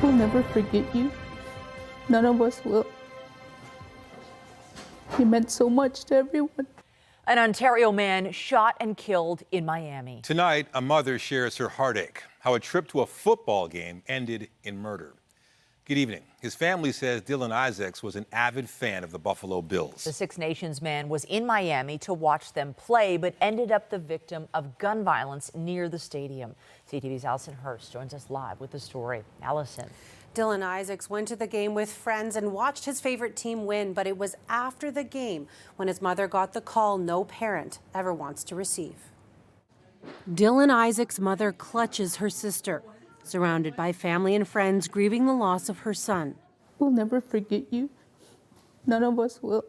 We'll never forget you. None of us will. You meant so much to everyone. An Ontario man shot and killed in Miami. Tonight, a mother shares her heartache, how a trip to a football game ended in murder. Good evening. His family says Dylan Isaacs was an avid fan of the Buffalo Bills. The Six Nations man was in Miami to watch them play, but ended up the victim of gun violence near the stadium. CTV's Allison Hurst joins us live with the story. Allison. Dylan Isaacs went to the game with friends and watched his favorite team win, but it was after the game when his mother got the call no parent ever wants to receive. Dylan Isaacs' mother clutches her sister, surrounded by family and friends grieving the loss of her son. We'll never forget you. None of us will.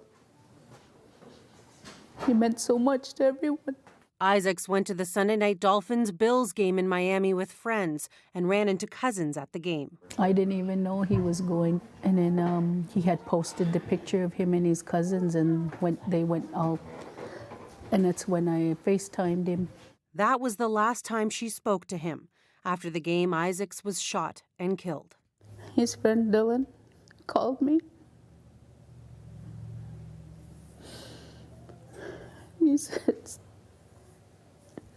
You meant so much to everyone. Isaacs went to the Sunday night Dolphins-Bills game in Miami with friends and ran into cousins at the game. I didn't even know he was going. And then he had posted the picture of him and his cousins, and they went out. And that's when I FaceTimed him. That was the last time she spoke to him. After the game, Isaacs was shot and killed. His friend Dylan called me. He said,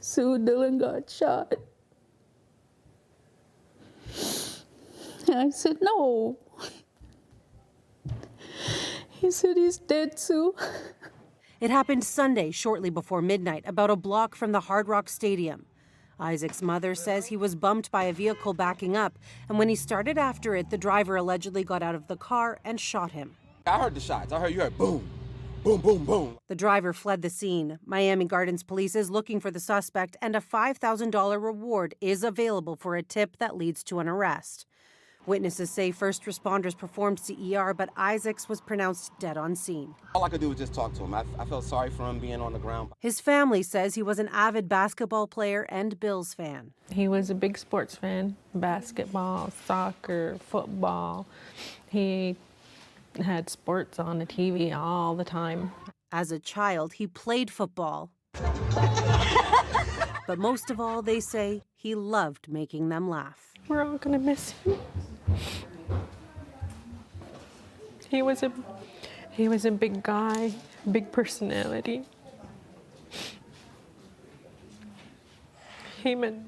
"Sue, Dylan got shot." And I said, "No." He said, "He's dead, Sue." It happened Sunday, shortly before midnight, about a block from the Hard Rock Stadium. Isaac's mother says he was bumped by a vehicle backing up, and when he started after it, the driver allegedly got out of the car and shot him. I heard the shots. You heard boom, boom, boom, boom. The driver fled the scene. Miami Gardens police is looking for the suspect, and a $5,000 reward is available for a tip that leads to an arrest. Witnesses say first responders performed CER, but Isaacs was pronounced dead on scene. All I could do was just talk to him. I felt sorry for him being on the ground. His family says he was an avid basketball player and Bills fan. He was a big sports fan, basketball, soccer, football. He had sports on the TV all the time. As a child, he played football. But most of all, they say he loved making them laugh. We're all gonna miss him. He was a big guy, big personality. He meant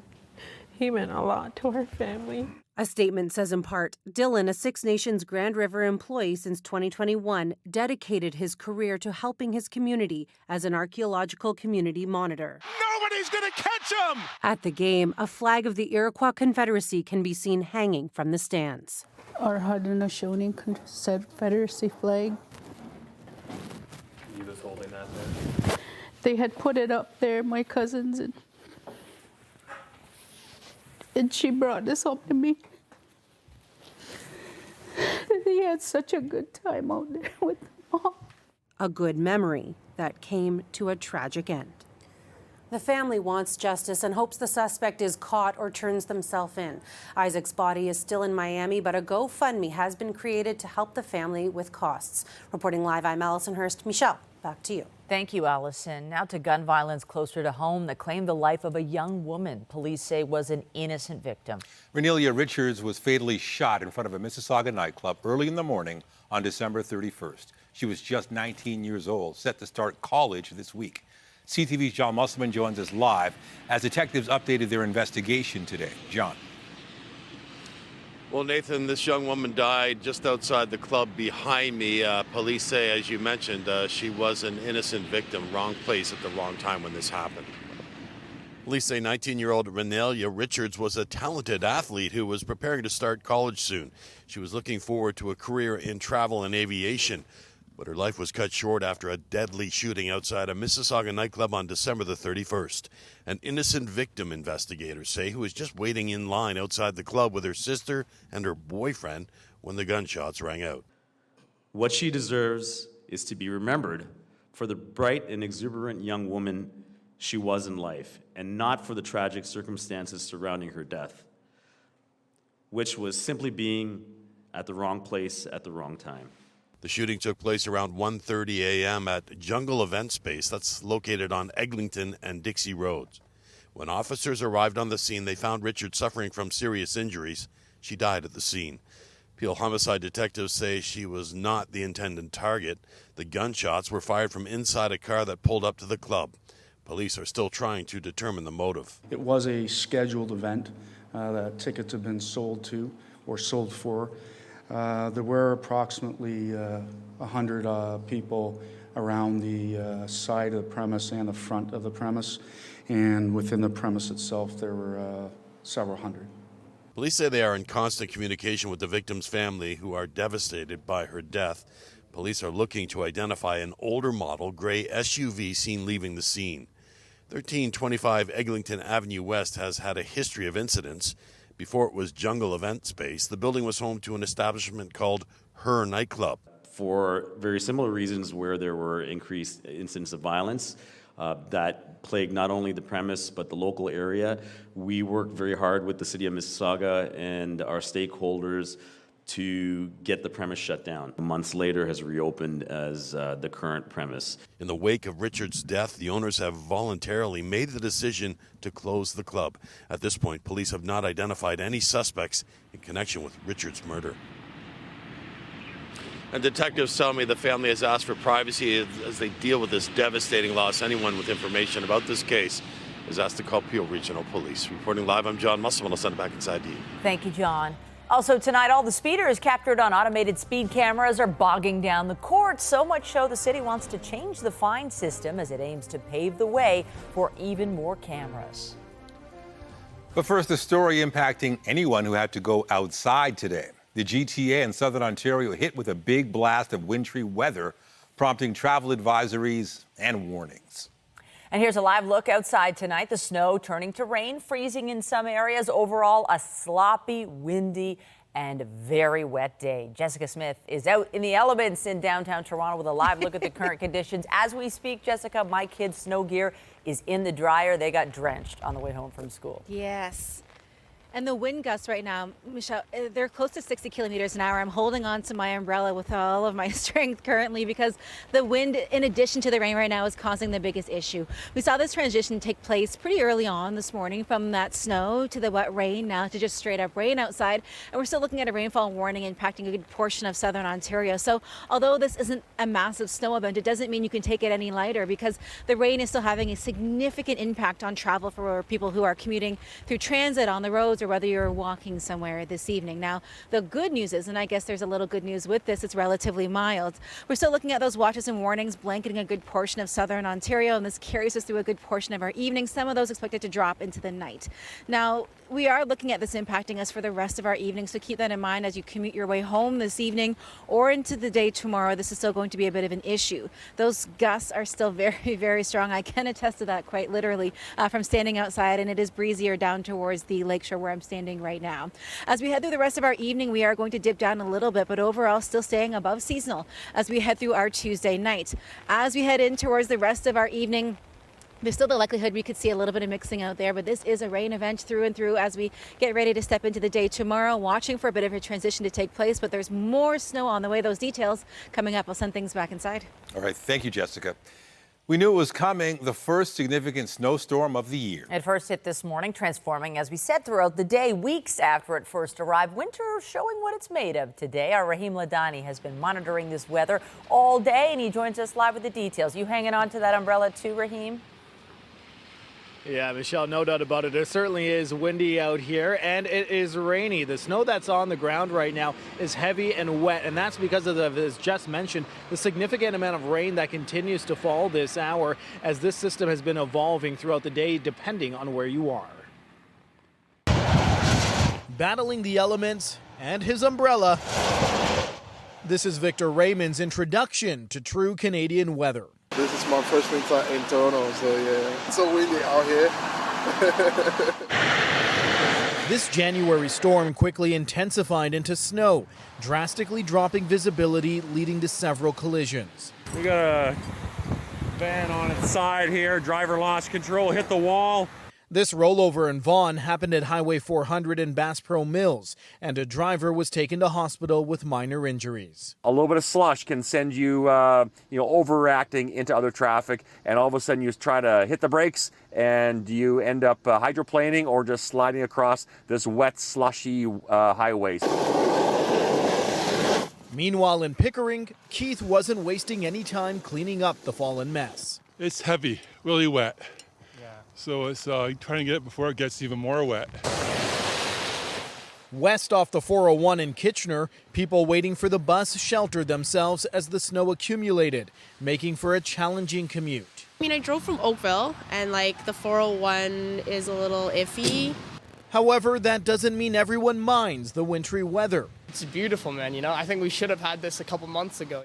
a lot to our family. A statement says in part, Dylan, a Six Nations Grand River employee since 2021, dedicated his career to helping his community as an archaeological community monitor. Nobody's gonna catch him! At the game, a flag of the Iroquois Confederacy can be seen hanging from the stands. Our Haudenosaunee Confederacy flag. You was holding that there? They had put it up there, my cousins, and she brought this up to me. They had such a good time out there with Mom. A good memory that came to a tragic end. The family wants justice and hopes the suspect is caught or turns themselves in. Isaac's body is still in Miami, but a GoFundMe has been created to help the family with costs. Reporting live, I'm Allison Hurst. Michelle, back to you. Thank you, Allison. Now to gun violence closer to home that claimed the life of a young woman police say was an innocent victim. Raneilia Richards was fatally shot in front of a Mississauga nightclub early in the morning on December 31st. She was just 19 years old, set to start college this week. CTV's John Musselman joins us live as detectives updated their investigation today. John. Well, Nathan, this young woman died just outside the club behind me. Police say, as you mentioned, she was an innocent victim, wrong place at the wrong time when this happened. Police say 19-year-old Raneilia Richards was a talented athlete who was preparing to start college soon. She was looking forward to a career in travel and aviation. But her life was cut short after a deadly shooting outside a Mississauga nightclub on December the 31st. An innocent victim, investigators say, who was just waiting in line outside the club with her sister and her boyfriend when the gunshots rang out. What she deserves is to be remembered for the bright and exuberant young woman she was in life, and not for the tragic circumstances surrounding her death, which was simply being at the wrong place at the wrong time. The shooting took place around 1:30 a.m. at Jungle Event Space that's located on Eglinton and Dixie Roads. When officers arrived on the scene, they found Richard suffering from serious injuries. She died at the scene. Peel homicide detectives say she was not the intended target. The gunshots were fired from inside a car that pulled up to the club. Police are still trying to determine the motive. It was a scheduled event that tickets have been sold to or sold for. There were approximately 100 people around the side of the premise and the front of the premise, and within the premise itself there were several hundred. Police say they are in constant communication with the victim's family, who are devastated by her death. Police are looking to identify an older model gray SUV seen leaving the scene. 1325 Eglinton Avenue West has had a history of incidents. Before it was Jungle Event Space, the building was home to an establishment called Her Nightclub. For very similar reasons, where there were increased incidents of violence that plagued not only the premise but the local area, we worked very hard with the City of Mississauga and our stakeholders to get the premise shut down. Months later has reopened as the current premise. In the wake of Richards' death, the owners have voluntarily made the decision to close the club. At this point, police have not identified any suspects in connection with Richards' murder. And detectives tell me the family has asked for privacy as they deal with this devastating loss. Anyone with information about this case is asked to call Peel Regional Police. Reporting live, I'm John Musselman. I'll send it back inside to you. Thank you, John. Also tonight, all the speeders captured on automated speed cameras are bogging down the courts. So much so the city wants to change the fine system as it aims to pave the way for even more cameras. But first, a story impacting anyone who had to go outside today. The GTA in southern Ontario hit with a big blast of wintry weather, prompting travel advisories and warnings. And here's a live look outside tonight. The snow turning to rain, freezing in some areas. Overall, a sloppy, windy, and very wet day. Jessica Smith is out in the elements in downtown Toronto with a live look at the current conditions. As we speak, Jessica, my kids' snow gear is in the dryer. They got drenched on the way home from school. Yes. And the wind gusts right now, Michelle, they're close to 60 kilometers an hour. I'm holding on to my umbrella with all of my strength currently because the wind, in addition to the rain right now, is causing the biggest issue. We saw this transition take place pretty early on this morning from that snow to the wet rain, now to just straight up rain outside. And we're still looking at a rainfall warning impacting a good portion of southern Ontario. So although this isn't a massive snow event, it doesn't mean you can take it any lighter because the rain is still having a significant impact on travel for people who are commuting through transit on the roads or whether you're walking somewhere this evening. Now, the good news is, and I guess there's a little good news with this, it's relatively mild. We're still looking at those watches and warnings blanketing a good portion of southern Ontario, and this carries us through a good portion of our evening. Some of those expected to drop into the night. Now, we are looking at this impacting us for the rest of our evening, so keep that in mind as you commute your way home this evening or into the day tomorrow. This is still going to be a bit of an issue. Those gusts are still very, very strong. I can attest to that quite literally from standing outside, and it is breezier down towards the lakeshore where I'm standing right now. As we head through the rest of our evening, we are going to dip down a little bit, but overall still staying above seasonal as we head through our Tuesday night. As we head in towards the rest of our evening, there's still the likelihood we could see a little bit of mixing out there, but this is a rain event through and through as we get ready to step into the day tomorrow, watching for a bit of a transition to take place, but there's more snow on the way. Those details coming up. I'll send things back inside. All right, thank you, Jessica. We knew it was coming, the first significant snowstorm of the year. It first hit this morning, transforming, as we said, throughout the day, weeks after it first arrived. Winter showing what it's made of today. Our Rahim Ladani has been monitoring this weather all day, and he joins us live with the details. You hanging on to that umbrella too, Rahim? Yeah, Michelle, no doubt about it. It certainly is windy out here, and it is rainy. The snow that's on the ground right now is heavy and wet, and that's because of, as just mentioned, the significant amount of rain that continues to fall this hour as this system has been evolving throughout the day, depending on where you are. Battling the elements and his umbrella, this is Victor Raymond's introduction to true Canadian weather. This is my first winter in Toronto, so yeah, it's so windy out here. This January storm quickly intensified into snow, drastically dropping visibility, leading to several collisions. We got a van on its side here, driver lost control, hit the wall. This rollover in Vaughan happened at Highway 400 in Bass Pro Mills, and a driver was taken to hospital with minor injuries. A little bit of slush can send you, overreacting into other traffic, and all of a sudden you try to hit the brakes and you end up hydroplaning or just sliding across this wet, slushy highway. Meanwhile, in Pickering, Keith wasn't wasting any time cleaning up the fallen mess. It's heavy, really wet. So it's trying to get it before it gets even more wet. West off the 401 in Kitchener, people waiting for the bus sheltered themselves as the snow accumulated, making for a challenging commute. I mean, I drove from Oakville, and the 401 is a little iffy. However, that doesn't mean everyone minds the wintry weather. It's beautiful, man. I think we should have had this a couple months ago.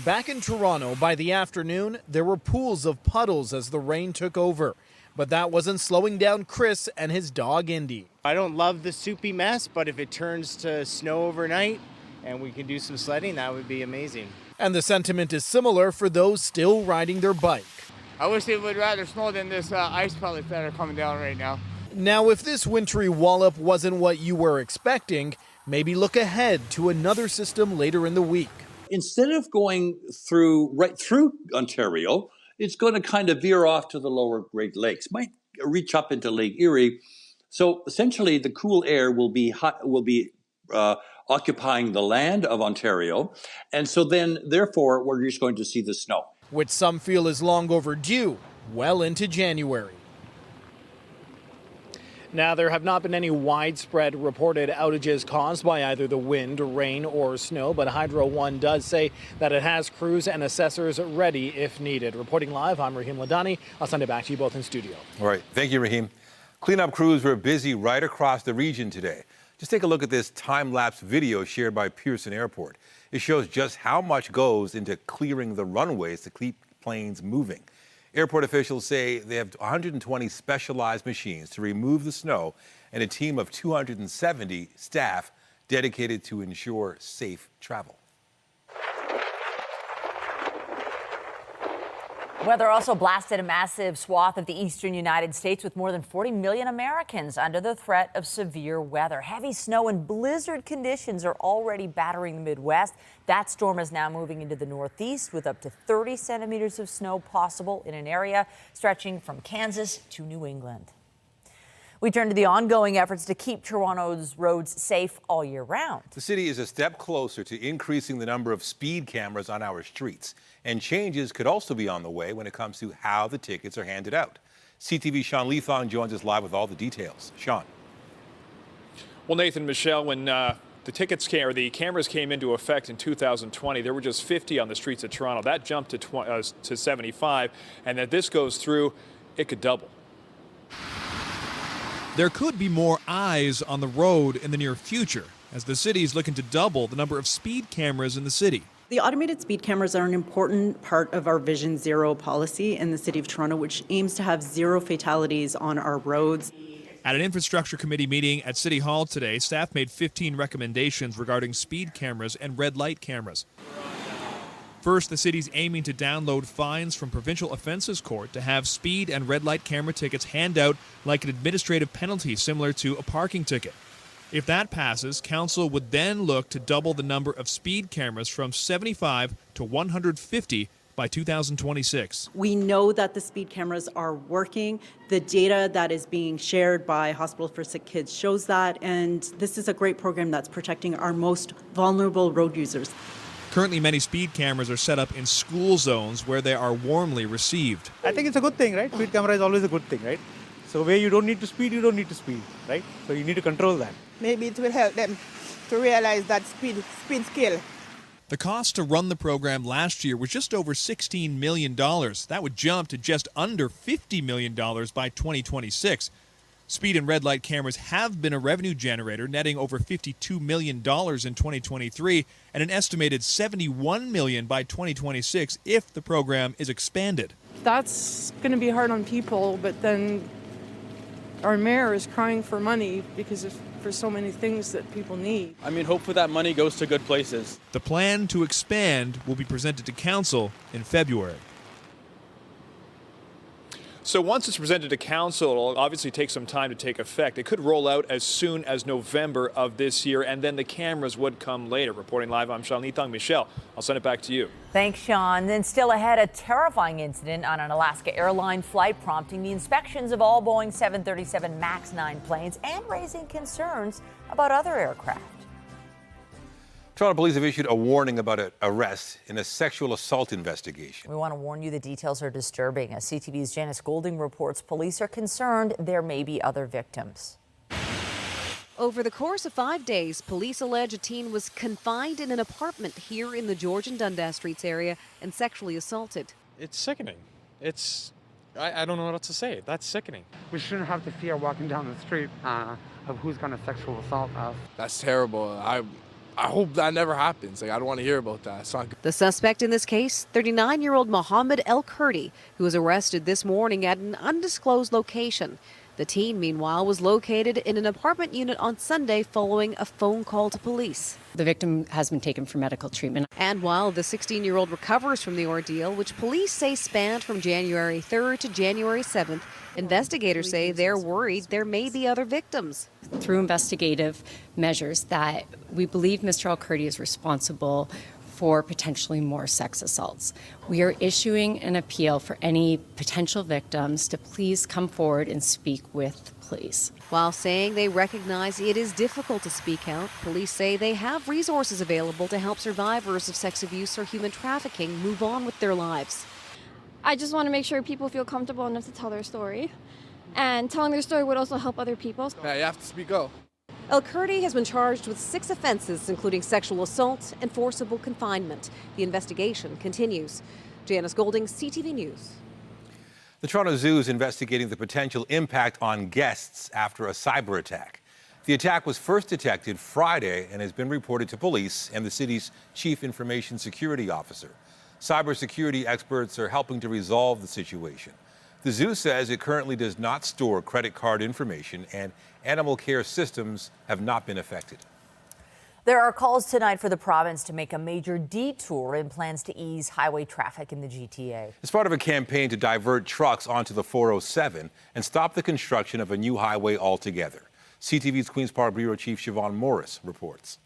Back in Toronto, by the afternoon, there were pools of puddles as the rain took over. But that wasn't slowing down Chris and his dog, Indy. I don't love the soupy mess, but if it turns to snow overnight and we can do some sledding, that would be amazing. And the sentiment is similar for those still riding their bike. I wish it would rather snow than this ice pellets that are coming down right now. Now, if this wintry wallop wasn't what you were expecting, maybe look ahead to another system later in the week. Instead of going right through Ontario, it's going to kind of veer off to the lower Great Lakes, might reach up into Lake Erie. So essentially, the cool air will be occupying the land of Ontario, and so then, therefore, we're just going to see the snow, which some feel is long overdue, well into January. Now, there have not been any widespread reported outages caused by either the wind, rain, or snow, but Hydro One does say that it has crews and assessors ready if needed. Reporting live, I'm Raheem Ladani. I'll send it back to you both in studio. All right. Thank you, Raheem. Cleanup crews were busy right across the region today. Just take a look at this time-lapse video shared by Pearson Airport. It shows just how much goes into clearing the runways to keep planes moving. Airport officials say they have 120 specialized machines to remove the snow and a team of 270 staff dedicated to ensure safe travel. Weather also blasted a massive swath of the eastern United States with more than 40 million Americans under the threat of severe weather. Heavy snow and blizzard conditions are already battering the Midwest. That storm is now moving into the Northeast with up to 30 centimeters of snow possible in an area stretching from Kansas to New England. We turn to the ongoing efforts to keep Toronto's roads safe all year round. The city is a step closer to increasing the number of speed cameras on our streets. And changes could also be on the way when it comes to how the tickets are handed out. CTV's Sean Leathong joins us live with all the details. Sean. Well, Nathan, Michelle, when the cameras came into effect in 2020, there were just 50 on the streets of Toronto. That jumped to 75, and that this goes through, it could double. There could be more eyes on the road in the near future, as the city is looking to double the number of speed cameras in the city. The automated speed cameras are an important part of our Vision Zero policy in the City of Toronto, which aims to have zero fatalities on our roads. At an infrastructure committee meeting at City Hall today, staff made 15 recommendations regarding speed cameras and red light cameras. First, the city's aiming to download fines from Provincial Offences Court to have speed and red light camera tickets hand out like an administrative penalty similar to a parking ticket. If that passes, council would then look to double the number of speed cameras from 75 to 150 by 2026. We know that the speed cameras are working. The data that is being shared by Hospital for Sick Kids shows that, and this is a great program that's protecting our most vulnerable road users. Currently, many speed cameras are set up in school zones where they are warmly received. I think it's a good thing, right? Speed camera is always a good thing, right? So where you don't need to speed, you don't need to speed, right? So you need to control that. Maybe it will help them to realize that speed skill. The cost to run the program last year was just over $16 million. That would jump to just under $50 million by 2026. Speed and red light cameras have been a revenue generator, netting over $52 million in 2023 and an estimated $71 million by 2026 if the program is expanded. That's going to be hard on people, but then our mayor is crying for money because for so many things that people need. I mean, hopefully that money goes to good places. The plan to expand will be presented to council in February. So once it's presented to council, it'll obviously take some time to take effect. It could roll out as soon as November of this year, and then the cameras would come later. Reporting live, I'm Sean Nithong. Michelle, I'll send it back to you. Thanks, Sean. Then still ahead, a terrifying incident on an Alaska airline flight prompting the inspections of all Boeing 737 MAX 9 planes and raising concerns about other aircraft. Toronto police have issued a warning about an arrest in a sexual assault investigation. We want to warn you the details are disturbing. As CTV's Janice Golding reports, police are concerned there may be other victims. Over the course of 5 days, police allege a teen was confined in an apartment here in the George and Dundas Streets area and sexually assaulted. It's sickening. I don't know what else to say. That's sickening. We shouldn't have to fear walking down the street of who's going to sexual assault us. That's terrible. I hope that never happens. I don't want to hear about that. It's not good. The suspect in this case, 39-year-old Mohammed El Kurdi, who was arrested this morning at an undisclosed location. The teen, meanwhile, was located in an apartment unit on Sunday following a phone call to police. The victim has been taken for medical treatment. And while the 16-year-old recovers from the ordeal, which police say spanned from January 3rd to January 7th, investigators say they're worried there may be other victims. Through investigative measures that we believe Mr. El Kurdi is responsible for potentially more sex assaults. We are issuing an appeal for any potential victims to please come forward and speak with police. While saying they recognize it is difficult to speak out, police say they have resources available to help survivors of sex abuse or human trafficking move on with their lives. I just want to make sure people feel comfortable enough to tell their story. And telling their story would also help other people. Yeah, you have to speak up. El Kurdi has been charged with 6 offenses, including sexual assault and forcible confinement. The investigation continues. Janice Golding, CTV News. The Toronto Zoo is investigating the potential impact on guests after a cyber attack. The attack was first detected Friday and has been reported to police and the city's chief information security officer. Cybersecurity experts are helping to resolve the situation. The zoo says it currently does not store credit card information and animal care systems have not been affected. There are calls tonight for the province to make a major detour in plans to ease highway traffic in the GTA. It's part of a campaign to divert trucks onto the 407 and stop the construction of a new highway altogether. CTV's Queen's Park Bureau Chief Siobhan Morris reports.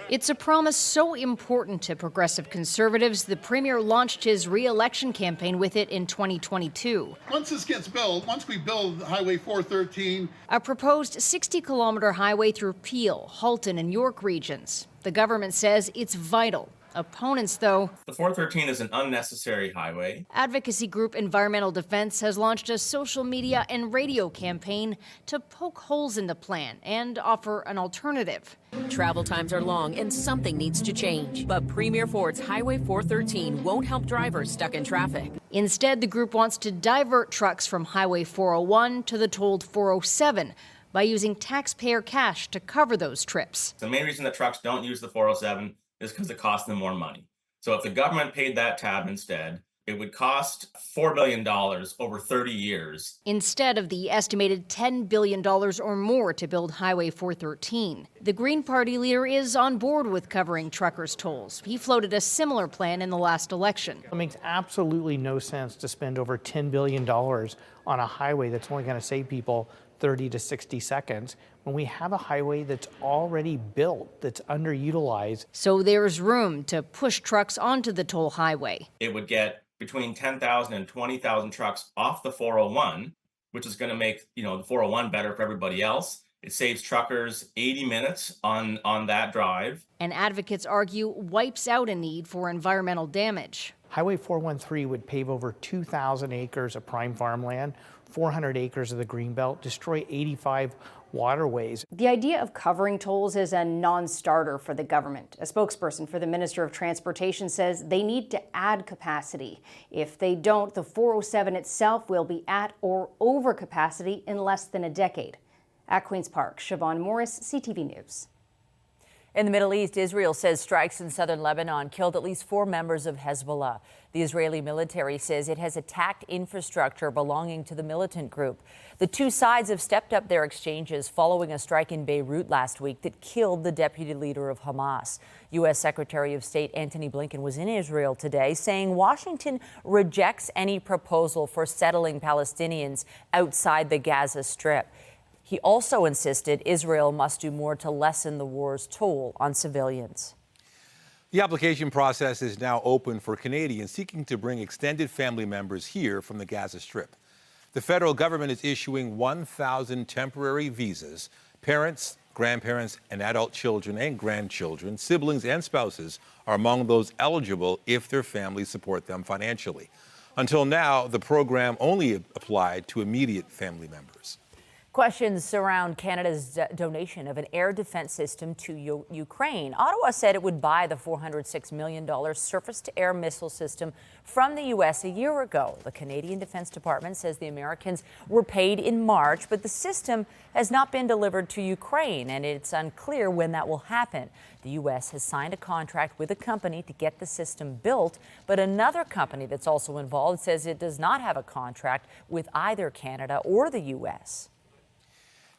It's a promise so important to progressive Conservatives, the Premier launched his re-election campaign with it in 2022. Once this gets built, once we build Highway 413... A proposed 60-kilometer highway through Peel, Halton and York regions. The government says it's vital. Opponents, though... The 413 is an unnecessary highway. Advocacy group Environmental Defense has launched a social media and radio campaign to poke holes in the plan and offer an alternative. Travel times are long and something needs to change. But Premier Ford's Highway 413 won't help drivers stuck in traffic. Instead, the group wants to divert trucks from Highway 401 to the tolled 407 by using taxpayer cash to cover those trips. The main reason that trucks don't use the 407 is because it costs them more money. So if the government paid that tab instead, it would cost $4 billion over 30 years. Instead of the estimated $10 billion or more to build Highway 413. The Green Party leader is on board with covering truckers' tolls. He floated a similar plan in the last election. It makes absolutely no sense to spend over $10 billion on a highway that's only going to save people 30 to 60 seconds when we have a highway that's already built, that's underutilized. So there's room to push trucks onto the toll highway. It would get between 10,000 and 20,000 trucks off the 401, which is going to make, the 401 better for everybody else. It saves truckers 80 minutes on that drive. And advocates argue wipes out a need for environmental damage. Highway 413 would pave over 2,000 acres of prime farmland, 400 acres of the Greenbelt, destroy 85 waterways. The idea of covering tolls is a non-starter for the government. A spokesperson for the Minister of Transportation says they need to add capacity. If they don't, the 407 itself will be at or over capacity in less than a decade. At Queen's Park, Siobhan Morris, CTV News. In the Middle East, Israel says strikes in southern Lebanon killed at least 4 members of Hezbollah. The Israeli military says it has attacked infrastructure belonging to the militant group. The two sides have stepped up their exchanges following a strike in Beirut last week that killed the deputy leader of Hamas. U.S. Secretary of State Antony Blinken was in Israel today, saying Washington rejects any proposal for settling Palestinians outside the Gaza Strip. He also insisted Israel must do more to lessen the war's toll on civilians. The application process is now open for Canadians seeking to bring extended family members here from the Gaza Strip. The federal government is issuing 1,000 temporary visas. Parents, grandparents, and adult children and grandchildren, siblings and spouses are among those eligible if their families support them financially. Until now, the program only applied to immediate family members. Questions surround Canada's donation of an air defense system to Ukraine. Ottawa said it would buy the $406 million surface-to-air missile system from the U.S. a year ago. The Canadian Defense Department says the Americans were paid in March, but the system has not been delivered to Ukraine, and it's unclear when that will happen. The U.S. has signed a contract with a company to get the system built, but another company that's also involved says it does not have a contract with either Canada or the U.S.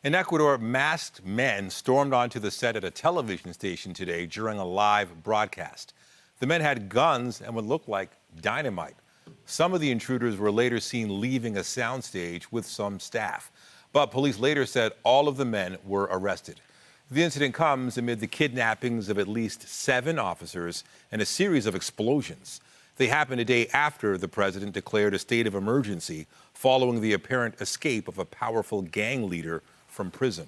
In Ecuador, masked men stormed onto the set at a television station today during a live broadcast. The men had guns and what looked like dynamite. Some of the intruders were later seen leaving a soundstage with some staff, but police later said all of the men were arrested. The incident comes amid the kidnappings of at least 7 officers and a series of explosions. They happened a day after the president declared a state of emergency following the apparent escape of a powerful gang leader from prison.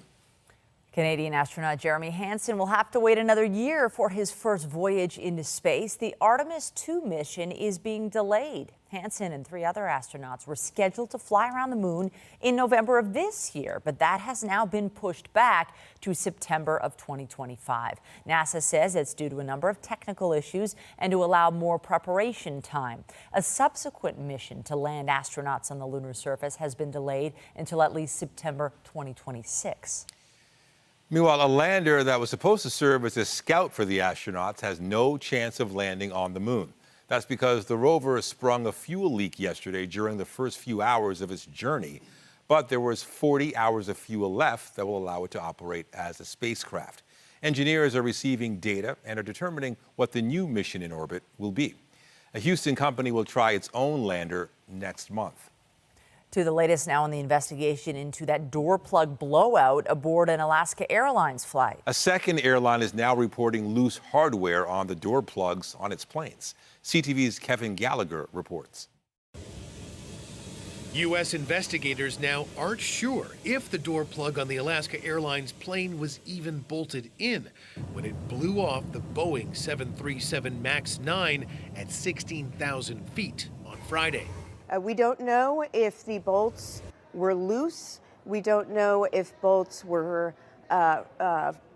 Canadian astronaut Jeremy Hansen will have to wait another year for his first voyage into space. The Artemis 2 mission is being delayed. Hansen and 3 other astronauts were scheduled to fly around the moon in November of this year, but that has now been pushed back to September of 2025. NASA says it's due to a number of technical issues and to allow more preparation time. A subsequent mission to land astronauts on the lunar surface has been delayed until at least September 2026. Meanwhile, a lander that was supposed to serve as a scout for the astronauts has no chance of landing on the moon. That's because the rover sprung a fuel leak yesterday during the first few hours of its journey, but there was 40 hours of fuel left that will allow it to operate as a spacecraft. Engineers are receiving data and are determining what the new mission in orbit will be. A Houston company will try its own lander next month. To the latest now on the investigation into that door plug blowout aboard an Alaska Airlines flight. A second airline is now reporting loose hardware on the door plugs on its planes. CTV's Kevin Gallagher reports. U.S. investigators now aren't sure if the door plug on the Alaska Airlines plane was even bolted in when it blew off the Boeing 737 MAX 9 at 16,000 feet on Friday. We don't know if the bolts were loose. We don't know if bolts were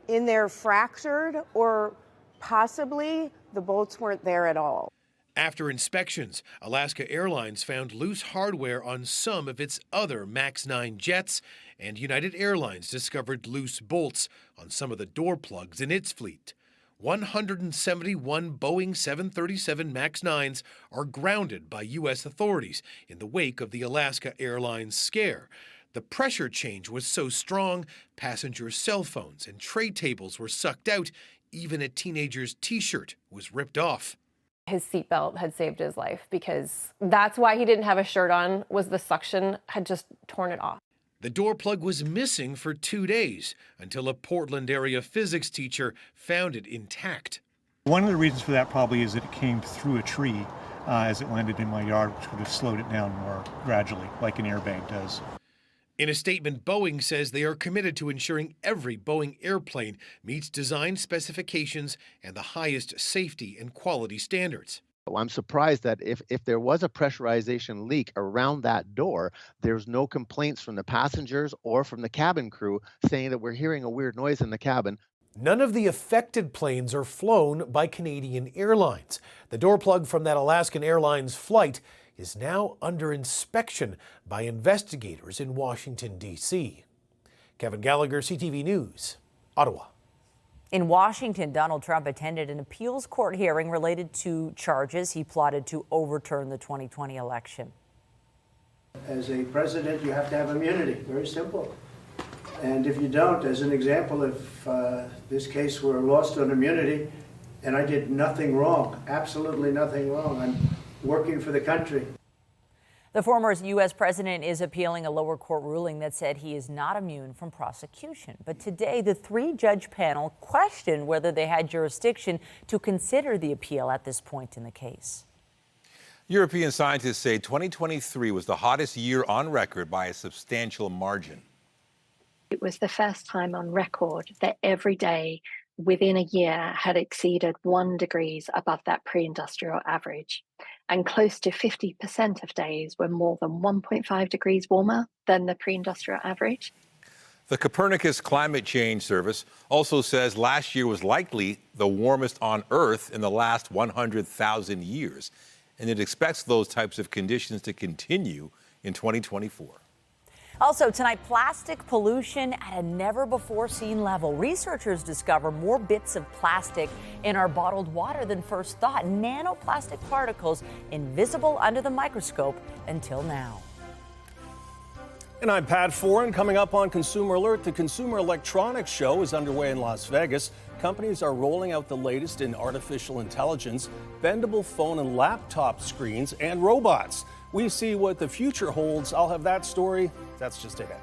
in there fractured, or possibly the bolts weren't there at all. After inspections, Alaska Airlines found loose hardware on some of its other MAX 9 jets, and United Airlines discovered loose bolts on some of the door plugs in its fleet. 171 Boeing 737 MAX 9s are grounded by U.S. authorities in the wake of the Alaska Airlines scare. The pressure change was so strong, passengers' cell phones and tray tables were sucked out. Even a teenager's T-shirt was ripped off. His seatbelt had saved his life, because that's why he didn't have a shirt on, was the suction had just torn it off. The door plug was missing for 2 days until a Portland area physics teacher found it intact. One of the reasons for that probably is that it came through a tree as it landed in my yard, which would have slowed it down more gradually, like an airbag does. In a statement, Boeing says they are committed to ensuring every Boeing airplane meets design specifications and the highest safety and quality standards. I'm surprised that if there was a pressurization leak around that door, there's no complaints from the passengers or from the cabin crew saying that we're hearing a weird noise in the cabin. None of the affected planes are flown by Canadian Airlines. The door plug from that Alaskan Airlines flight is now under inspection by investigators in Washington, D.C. Kevin Gallagher, CTV News, Ottawa. In Washington, Donald Trump attended an appeals court hearing related to charges he plotted to overturn the 2020 election. As a president, you have to have immunity. Very simple. And if you don't, as an example, if this case were lost on immunity and I did nothing wrong, absolutely nothing wrong, I'm working for the country. The former U.S. president is appealing a lower court ruling that said he is not immune from prosecution. But today, the three-judge panel questioned whether they had jurisdiction to consider the appeal at this point in the case. European scientists say 2023 was the hottest year on record by a substantial margin. It was the first time on record that every day within a year had exceeded 1 degree above that pre-industrial average. And close to 50% of days were more than 1.5 degrees warmer than the pre-industrial average. The Copernicus Climate Change Service also says last year was likely the warmest on Earth in the last 100,000 years. And it expects those types of conditions to continue in 2024. Also tonight, plastic pollution at a never-before-seen level. Researchers discover more bits of plastic in our bottled water than first thought. Nanoplastic particles invisible under the microscope until now. And I'm Pat Foran. Coming up on Consumer Alert, the Consumer Electronics Show is underway in Las Vegas. Companies are rolling out the latest in artificial intelligence, bendable phone and laptop screens, and robots. We see what the future holds. I'll have that story. That's just ahead.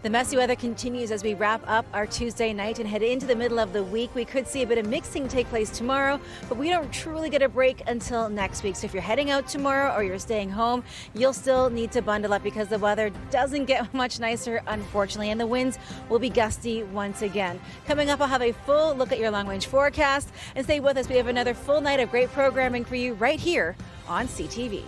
The messy weather continues as we wrap up our Tuesday night and head into the middle of the week. We could see a bit of mixing take place tomorrow, but we don't truly get a break until next week. So if you're heading out tomorrow or you're staying home, you'll still need to bundle up because the weather doesn't get much nicer, unfortunately, and the winds will be gusty once again. Coming up, I'll have a full look at your long-range forecast, and stay with us. We have another full night of great programming for you right here on CTV.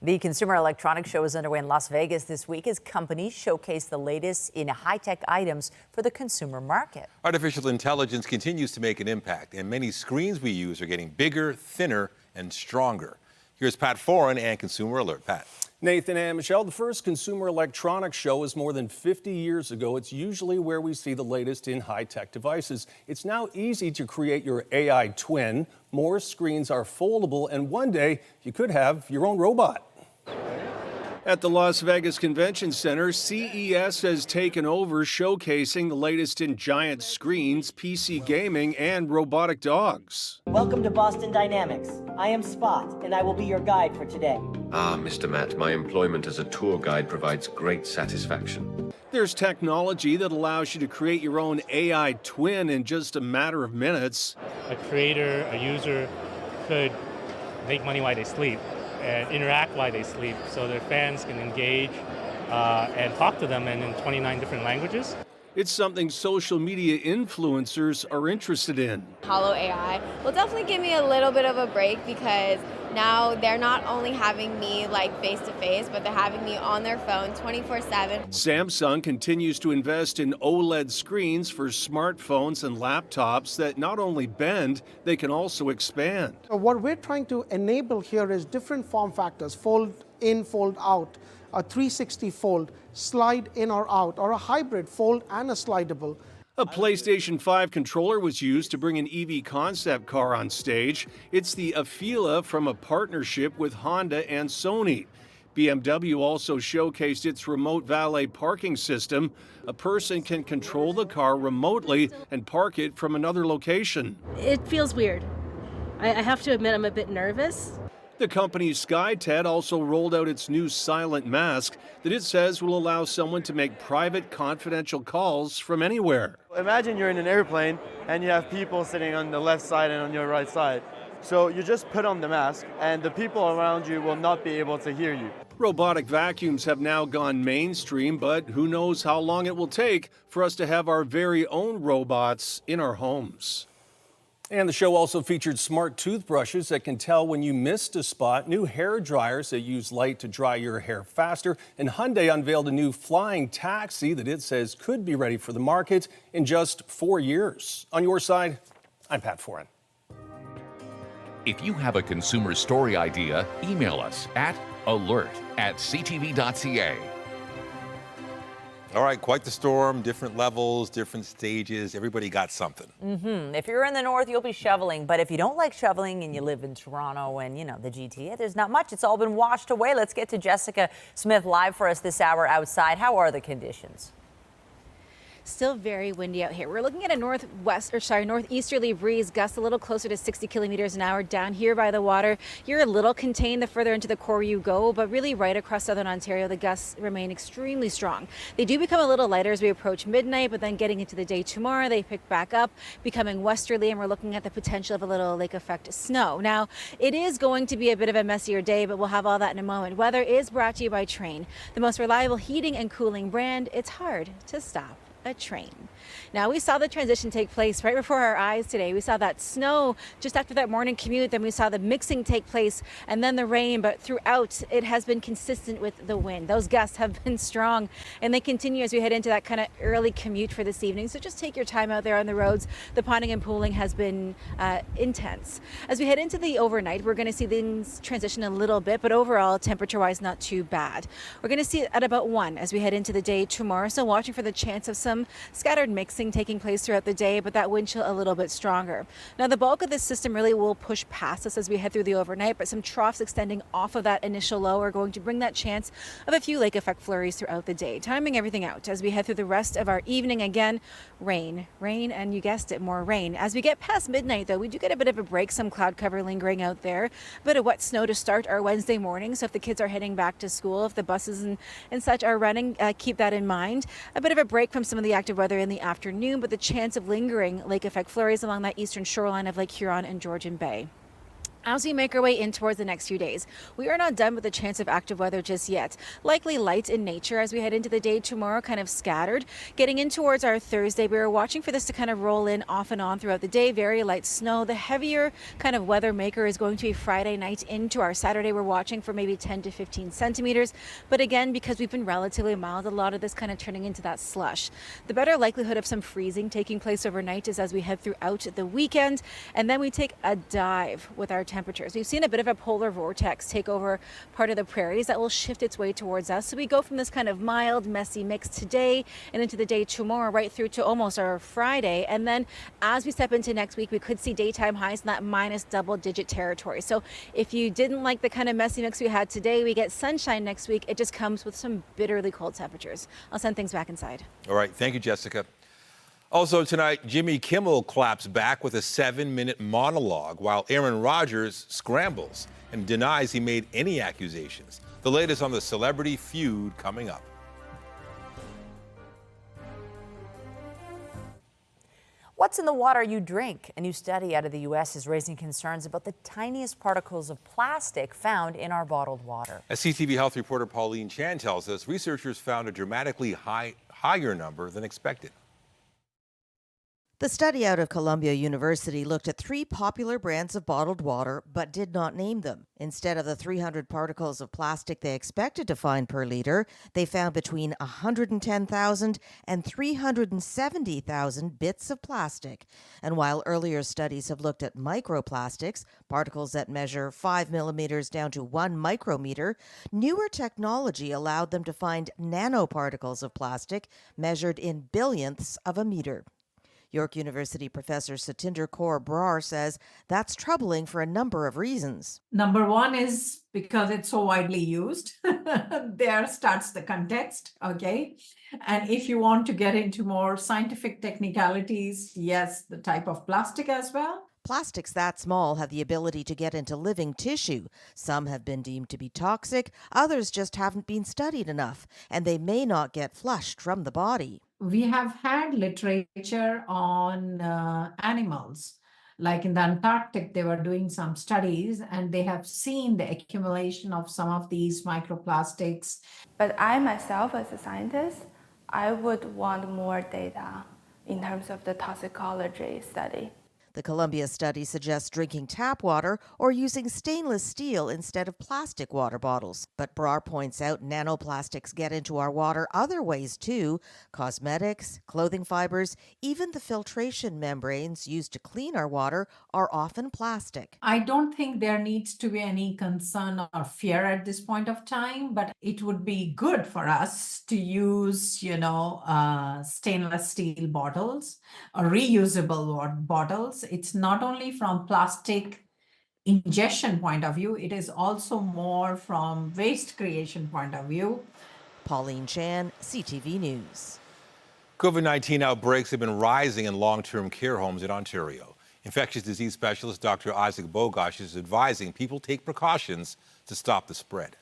The Consumer Electronics Show is underway in Las Vegas this week as companies showcase the latest in high-tech items for the consumer market. Artificial intelligence continues to make an impact, and many screens we use are getting bigger, thinner, and stronger. Here's Pat Foran and Consumer Alert. Pat. Nathan and Michelle, the first Consumer Electronics Show was more than 50 years ago. It's usually where we see the latest in high-tech devices. It's now easy to create your AI twin. More screens are foldable, and one day you could have your own robot. At the Las Vegas Convention Center, CES has taken over, showcasing the latest in giant screens, PC gaming, and robotic dogs. Welcome to Boston Dynamics. I am Spot, and I will be your guide for today. Ah, Mr. Matt, my employment as a tour guide provides great satisfaction. There's technology that allows you to create your own AI twin in just a matter of minutes. A creator, a user could make money while they sleep and interact while they sleep, so their fans can engage and talk to them in 29 different languages. It's something social media influencers are interested in. Hollow AI will definitely give me a little bit of a break because now they're not only having me like face to face, but they're having me on their phone 24/7. Samsung continues to invest in OLED screens for smartphones and laptops that not only bend, they can also expand. What we're trying to enable here is different form factors: fold in, fold out, a 360 fold, slide in or out, or a hybrid fold and a slidable. A PlayStation 5 controller was used to bring an EV concept car on stage. It's the Afeela from a partnership with Honda and Sony. BMW also showcased its remote valet parking system. A person can control the car remotely and park it from another location. It feels weird. I have to admit I'm a bit nervous. The company SkyTed also rolled out its new silent mask that it says will allow someone to make private, confidential calls from anywhere. Imagine you're in an airplane and you have people sitting on the left side and on your right side. So you just put on the mask and the people around you will not be able to hear you. Robotic vacuums have now gone mainstream, but who knows how long it will take for us to have our very own robots in our homes. And the show also featured smart toothbrushes that can tell when you missed a spot, new hair dryers that use light to dry your hair faster, and Hyundai unveiled a new flying taxi that it says could be ready for the market in just 4 years. On your side, I'm Pat Foran. If you have a consumer story idea, email us at alert@ctv.ca. All right, quite the storm, different levels, different stages. Everybody got something. If you're in the north, you'll be shoveling. But if you don't like shoveling and you live in Toronto and, you know, the GTA, there's not much. It's all been washed away. Let's get to Jessica Smith live for us this hour outside. How are the conditions? Still very windy out here. We're looking at a northeasterly breeze, gusts a little closer to 60 kilometers an hour down here by the water. You're a little contained the further into the core you go, but really right across southern Ontario, the gusts remain extremely strong. They do become a little lighter as we approach midnight, but then getting into the day tomorrow, they pick back up, becoming westerly, and we're looking at the potential of a little lake effect snow. Now, it is going to be a bit of a messier day, but we'll have all that in a moment. Weather is brought to you by Train, the most reliable heating and cooling brand. It's hard to stop a train. Now, we saw the transition take place right before our eyes today. We saw that snow just after that morning commute, then we saw the mixing take place and then the rain, but throughout it has been consistent with the wind. Those gusts have been strong and they continue as we head into that kind of early commute for this evening. So just take your time out there on the roads. The ponding and pooling has been intense. As we head into the overnight, we're going to see things transition a little bit, but overall temperature-wise not too bad. We're going to see it at about 1 as we head into the day tomorrow. So watching for the chance of some scattered mixing taking place throughout the day, but that wind chill a little bit stronger. Now, the bulk of this system really will push past us as we head through the overnight, but some troughs extending off of that initial low are going to bring that chance of a few lake effect flurries throughout the day. Timing everything out as we head through the rest of our evening. Again, rain, and you guessed it, more rain. As we get past midnight, though, we do get a bit of a break, some cloud cover lingering out there, a bit of wet snow to start our Wednesday morning. So if the kids are heading back to school, if the buses and such are running, keep that in mind. A bit of a break from some of the active weather in the afternoon, but the chance of lingering lake effect flurries along that eastern shoreline of Lake Huron and Georgian Bay. As we make our way in towards the next few days, we are not done with the chance of active weather just yet. Likely light in nature as we head into the day tomorrow, kind of scattered. Getting in towards our Thursday, we are watching for this to kind of roll in off and on throughout the day. Very light snow. The heavier kind of weather maker is going to be Friday night into our Saturday. We're watching for maybe 10 to 15 centimeters. But again, because we've been relatively mild, a lot of this kind of turning into that slush. The better likelihood of some freezing taking place overnight is as we head throughout the weekend. And then we take a dive with our temperatures. We've seen a bit of a polar vortex take over part of the prairies that will shift its way towards us. So we go from this kind of mild, messy mix today and into the day tomorrow right through to almost our Friday. And then as we step into next week, we could see daytime highs in that minus double-digit territory. So if you didn't like the kind of messy mix we had today, we get sunshine next week. It just comes with some bitterly cold temperatures. I'll send things back inside. All right. Thank you, Jessica. Also tonight, Jimmy Kimmel claps back with a 7-minute monologue while Aaron Rodgers scrambles and denies he made any accusations. The latest on the celebrity feud coming up. What's in the water you drink? A new study out of the U.S. is raising concerns about the tiniest particles of plastic found in our bottled water. As CTV Health reporter Pauline Chan tells us, researchers found a dramatically higher number than expected. The study out of Columbia University looked at 3 popular brands of bottled water, but did not name them. Instead of the 300 particles of plastic they expected to find per liter, they found between 110,000 and 370,000 bits of plastic. And while earlier studies have looked at microplastics, particles that measure 5 millimeters down to 1 micrometer, newer technology allowed them to find nanoparticles of plastic measured in billionths of a meter. York University professor Satinder Kaur Brar says that's troubling for a number of reasons. Number one is because it's so widely used. There starts the context, okay? And if you want to get into more scientific technicalities, yes, the type of plastic as well. Plastics that small have the ability to get into living tissue. Some have been deemed to be toxic, others just haven't been studied enough, and they may not get flushed from the body. We have had literature on animals. Like in the Antarctic, they were doing some studies and they have seen the accumulation of some of these microplastics. But I myself, as a scientist, I would want more data in terms of the toxicology study. The Columbia study suggests drinking tap water or using stainless steel instead of plastic water bottles. But Brar points out nanoplastics get into our water other ways too. Cosmetics, clothing fibers, even the filtration membranes used to clean our water are often plastic. I don't think there needs to be any concern or fear at this point of time, but it would be good for us to use, stainless steel bottles or reusable bottles. It's not only from plastic ingestion point of view, it is also more from waste creation point of view. Pauline Chan, CTV News. COVID-19 outbreaks have been rising in long-term care homes in Ontario. Infectious disease specialist Dr. Isaac Bogosh is advising people take precautions to stop the spread.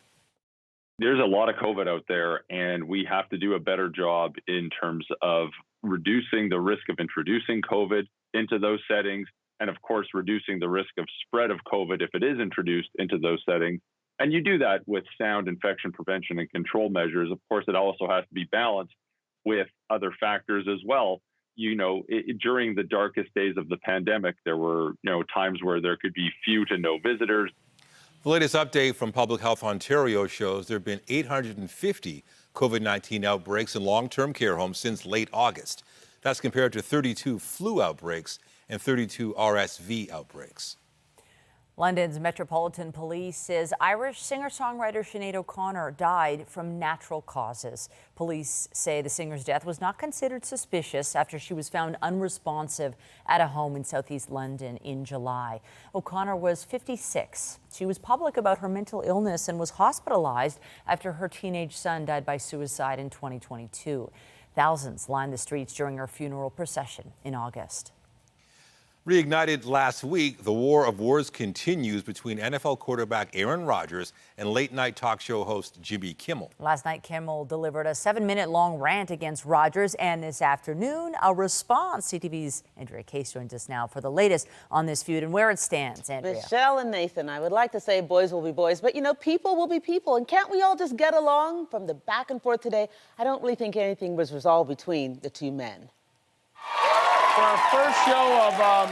There's a lot of COVID out there, and we have to do a better job in terms of reducing the risk of introducing COVID into those settings, and of course, reducing the risk of spread of COVID if it is introduced into those settings. And you do that with sound infection prevention and control measures. Of course, it also has to be balanced with other factors as well. During the darkest days of the pandemic, there were, times where there could be few to no visitors. The latest update from Public Health Ontario shows there have been 850 COVID-19 outbreaks in long-term care homes since late August. That's compared to 32 flu outbreaks and 32 RSV outbreaks. London's Metropolitan Police says Irish singer-songwriter Sinead O'Connor died from natural causes. Police say the singer's death was not considered suspicious after she was found unresponsive at a home in southeast London in July. O'Connor was 56. She was public about her mental illness and was hospitalized after her teenage son died by suicide in 2022. Thousands lined the streets during her funeral procession in August. Reignited last week, the war of words continues between NFL quarterback Aaron Rodgers and late-night talk show host Jimmy Kimmel. Last night, Kimmel delivered a 7-minute-long rant against Rodgers, and this afternoon, a response. CTV's Andrea Case joins us now for the latest on this feud and where it stands. Andrea. Michelle and Nathan, I would like to say boys will be boys, but people will be people, and can't we all just get along? From the back and forth today, I don't really think anything was resolved between the two men. For our first show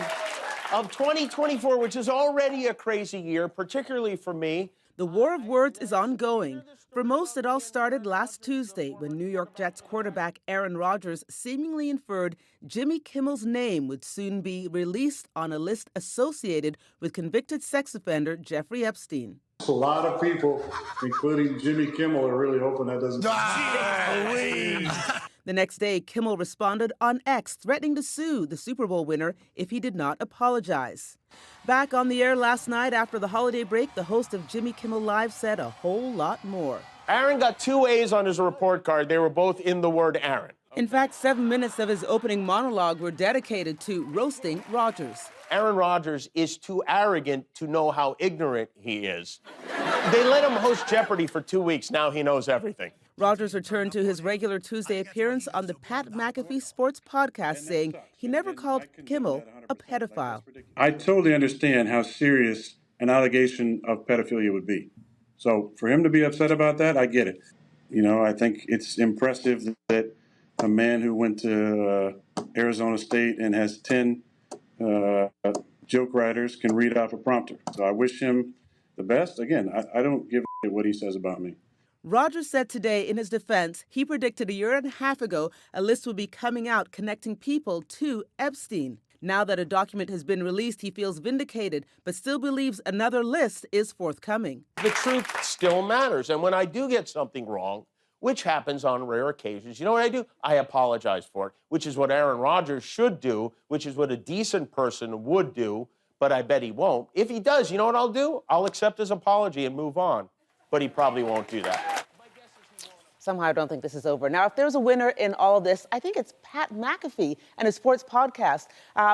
of 2024, which is already a crazy year, particularly for me. The war of words is ongoing. For most, it all started last Tuesday when New York Jets quarterback Aaron Rodgers seemingly inferred Jimmy Kimmel's name would soon be released on a list associated with convicted sex offender Jeffrey Epstein. A lot of people, including Jimmy Kimmel, are really hoping that doesn't happen. The next day, Kimmel responded on X, threatening to sue the Super Bowl winner if he did not apologize. Back on the air last night after the holiday break, the host of Jimmy Kimmel Live said a whole lot more. Aaron got 2 A's on his report card. They were both in the word Aaron. In fact, 7 minutes of his opening monologue were dedicated to roasting Rodgers. Aaron Rodgers is too arrogant to know how ignorant he is. They let him host Jeopardy for 2 weeks. Now he knows everything. Rodgers returned to his regular Tuesday appearance on the Pat McAfee Sports Podcast, saying he never called Kimmel a pedophile. I totally understand how serious an allegation of pedophilia would be. So for him to be upset about that, I get it. I think it's impressive that a man who went to Arizona State and has 10 joke writers can read off a prompter. So I wish him the best. Again, I don't give a what he says about me. Rodgers said today in his defense he predicted a year and a half ago a list would be coming out connecting people to Epstein. Now that a document has been released, he feels vindicated, but still believes another list is forthcoming. The truth still matters. And when I do get something wrong, which happens on rare occasions, you know what I do? I apologize for it, which is what Aaron Rodgers should do, which is what a decent person would do, but I bet he won't. If he does, you know what I'll do? I'll accept his apology and move on. But he probably won't do that. Somehow I don't think this is over. Now, if there's a winner in all of this, I think it's Pat McAfee and his sports podcast.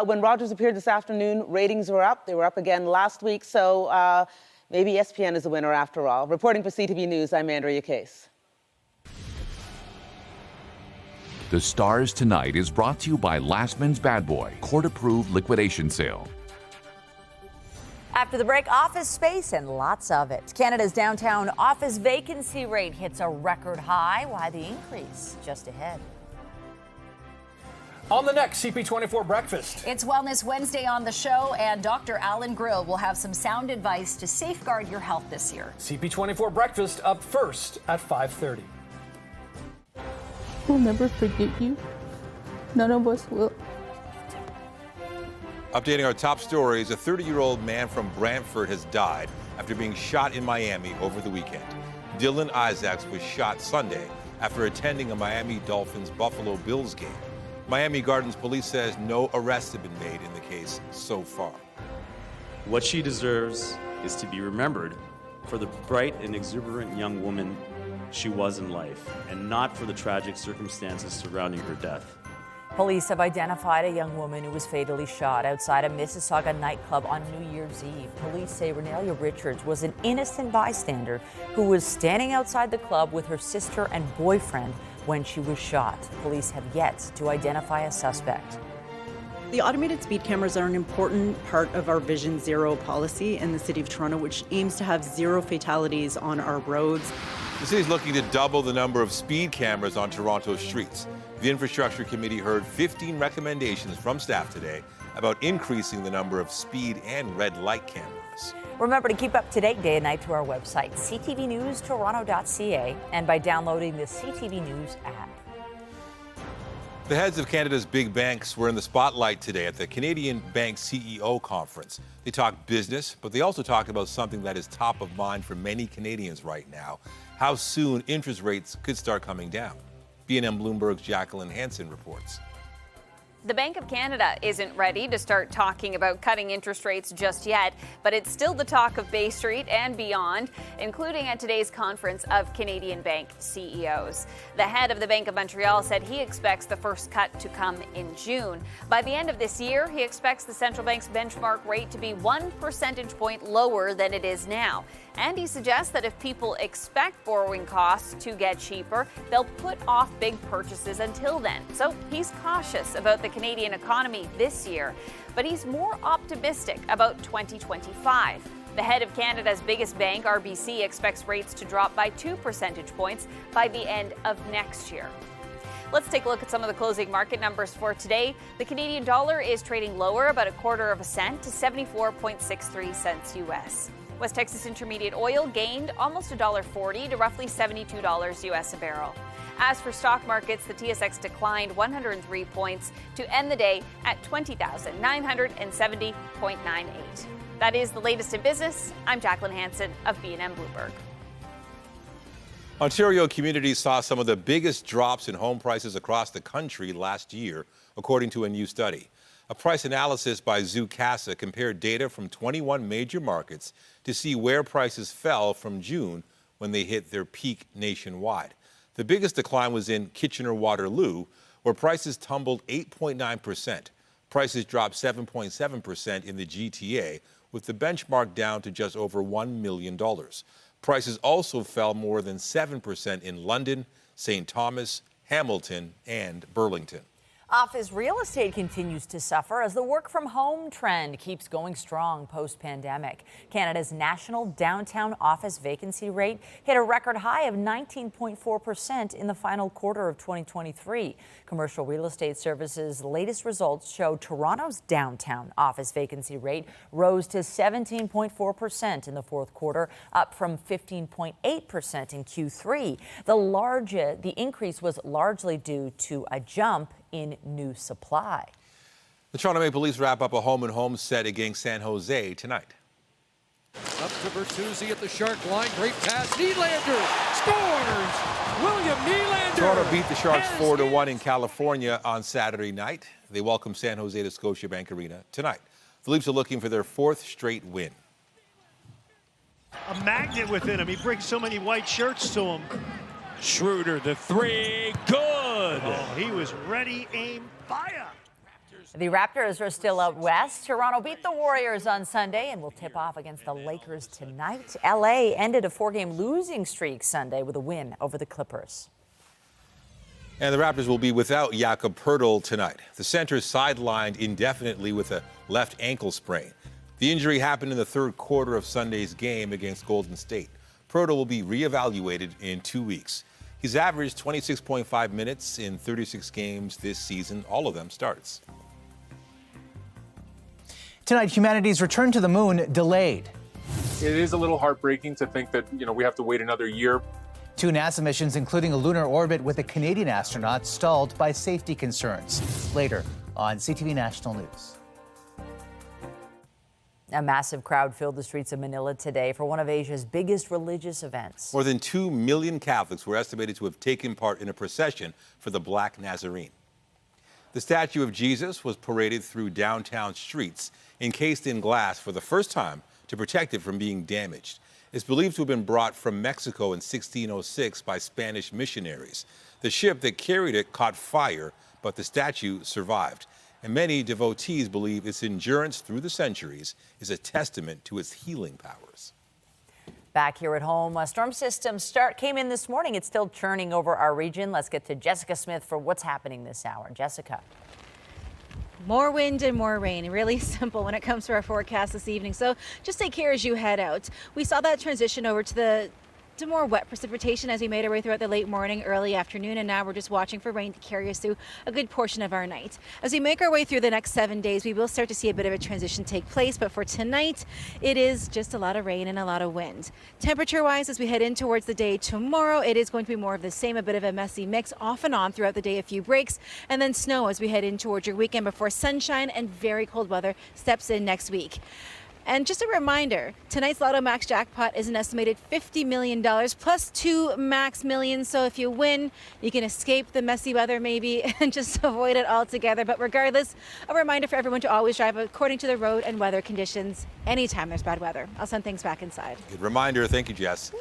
When Rodgers appeared this afternoon, ratings were up. They were up again last week. So maybe ESPN is the winner after all. Reporting for CTV News, I'm Andrea Case. The Stars Tonight is brought to you by Lastman's Bad Boy, court-approved liquidation sale. After the break, office space and lots of it. Canada's downtown office vacancy rate hits a record high. Why the increase? Just ahead. On the next CP24 Breakfast. It's Wellness Wednesday on the show, and Dr. Alan Grill will have some sound advice to safeguard your health this year. CP24 Breakfast up first at 5:30. We'll never forget you. None of us will. Updating our top stories, a 30-year-old man from Brantford has died after being shot in Miami over the weekend. Dylan Isaacs was shot Sunday after attending a Miami Dolphins-Buffalo Bills game. Miami Gardens police says no arrests have been made in the case so far. What she deserves is to be remembered for the bright and exuberant young woman she was in life, and not for the tragic circumstances surrounding her death. Police have identified a young woman who was fatally shot outside a Mississauga nightclub on New Year's Eve. Police say Raneilia Richards was an innocent bystander who was standing outside the club with her sister and boyfriend when she was shot. Police have yet to identify a suspect. The automated speed cameras are an important part of our Vision Zero policy in the City of Toronto, which aims to have zero fatalities on our roads. The city is looking to double the number of speed cameras on Toronto's streets. The Infrastructure Committee heard 15 recommendations from staff today about increasing the number of speed and red light cameras. Remember to keep up to date day and night through our website, ctvnewstoronto.ca, and by downloading the CTV News app. The heads of Canada's big banks were in the spotlight today at the Canadian Bank CEO Conference. They talked business, but they also talked about something that is top of mind for many Canadians right now: how soon interest rates could start coming down. BNN Bloomberg's Jacqueline Hansen reports. The Bank of Canada isn't ready to start talking about cutting interest rates just yet, but it's still the talk of Bay Street and beyond, including at today's conference of Canadian bank CEOs. The head of the Bank of Montreal said he expects the first cut to come in June. By the end of this year, he expects the central bank's benchmark rate to be 1 percentage point lower than it is now. And he suggests that if people expect borrowing costs to get cheaper, they'll put off big purchases until then. So he's cautious about the Canadian economy this year, but he's more optimistic about 2025. The head of Canada's biggest bank, RBC, expects rates to drop by 2 percentage points by the end of next year. Let's take a look at some of the closing market numbers for today. The Canadian dollar is trading lower about 1/4 cent to 74.63 cents US. West Texas Intermediate oil gained almost $1.40 to roughly $72 US a barrel. As for stock markets, the TSX declined 103 points to end the day at 20,970.98. That is the latest in business. I'm Jacqueline Hansen of BNN Bloomberg. Ontario communities saw some of the biggest drops in home prices across the country last year, according to a new study. A price analysis by Zoocasa compared data from 21 major markets to see where prices fell from June when they hit their peak nationwide. The biggest decline was in Kitchener-Waterloo, where prices tumbled 8.9%. Prices dropped 7.7% in the GTA, with the benchmark down to just over $1 million. Prices also fell more than 7% in London, St. Thomas, Hamilton, and Burlington. Office real estate continues to suffer as the work-from-home trend keeps going strong post-pandemic. Canada's national downtown office vacancy rate hit a record high of 19.4% in the final quarter of 2023. Commercial Real Estate Services' latest results show Toronto's downtown office vacancy rate rose to 17.4% in the fourth quarter, up from 15.8% in Q3. The increase was largely due to a jump in new supply. The Toronto Maple Leafs wrap up a home-and-home set against San Jose tonight. Up to Bertuzzi at the Shark line. Great pass. Nylander scores! William Nylander! Toronto beat the Sharks 4-1 in California on Saturday night. They welcome San Jose to Scotiabank Arena tonight. The Leafs are looking for their 4th straight win. A magnet within him. He brings so many white shirts to him. Schroeder, the three, good! Oh, he was ready, aim, fire! The Raptors are still out west. Toronto beat the Warriors on Sunday and will tip off against the Lakers tonight. LA ended a 4-game losing streak Sunday with a win over the Clippers. And the Raptors will be without Jakob Poeltl tonight. The center is sidelined indefinitely with a left ankle sprain. The injury happened in the third quarter of Sunday's game against Golden State. Poeltl will be reevaluated in 2 weeks. He's averaged 26.5 minutes in 36 games this season, all of them starts. Tonight, humanity's return to the moon delayed. It is a little heartbreaking to think that, we have to wait another year. 2 NASA missions, including a lunar orbit with a Canadian astronaut, stalled by safety concerns. Later on CTV National News. A massive crowd filled the streets of Manila today for one of Asia's biggest religious events. More than 2 million Catholics were estimated to have taken part in a procession for the Black Nazarene. The statue of Jesus was paraded through downtown streets, encased in glass for the first time to protect it from being damaged. It's believed to have been brought from Mexico in 1606 by Spanish missionaries. The ship that carried it caught fire, but the statue survived. And many devotees believe its endurance through the centuries is a testament to its healing powers. Back here at home, a storm system came in this morning. It's still churning over our region. Let's get to Jessica Smith for what's happening this hour. Jessica. More wind and more rain. Really simple when it comes to our forecast this evening. So just take care as you head out. We saw that transition over to more wet precipitation as we made our way throughout the late morning, early afternoon, and now we're just watching for rain to carry us through a good portion of our night. As we make our way through the next 7 days, we will start to see a bit of a transition take place, but for tonight, it is just a lot of rain and a lot of wind. Temperature-wise, as we head in towards the day tomorrow, it is going to be more of the same, a bit of a messy mix off and on throughout the day, a few breaks, and then snow as we head in towards your weekend before sunshine and very cold weather steps in next week. And just a reminder, tonight's Lotto Max jackpot is an estimated $50 million plus 2 max millions. So if you win, you can escape the messy weather maybe and just avoid it altogether. But regardless, a reminder for everyone to always drive according to the road and weather conditions anytime there's bad weather. I'll send things back inside. Good reminder. Thank you, Jess.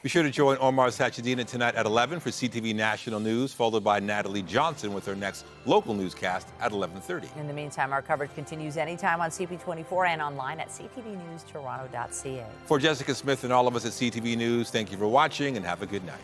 Be sure to join Omar Sachedina tonight at 11 for CTV National News, followed by Natalie Johnson with her next local newscast at 11:30. In the meantime, our coverage continues anytime on CP24 and online at ctvnewstoronto.ca. For Jessica Smith and all of us at CTV News, thank you for watching and have a good night.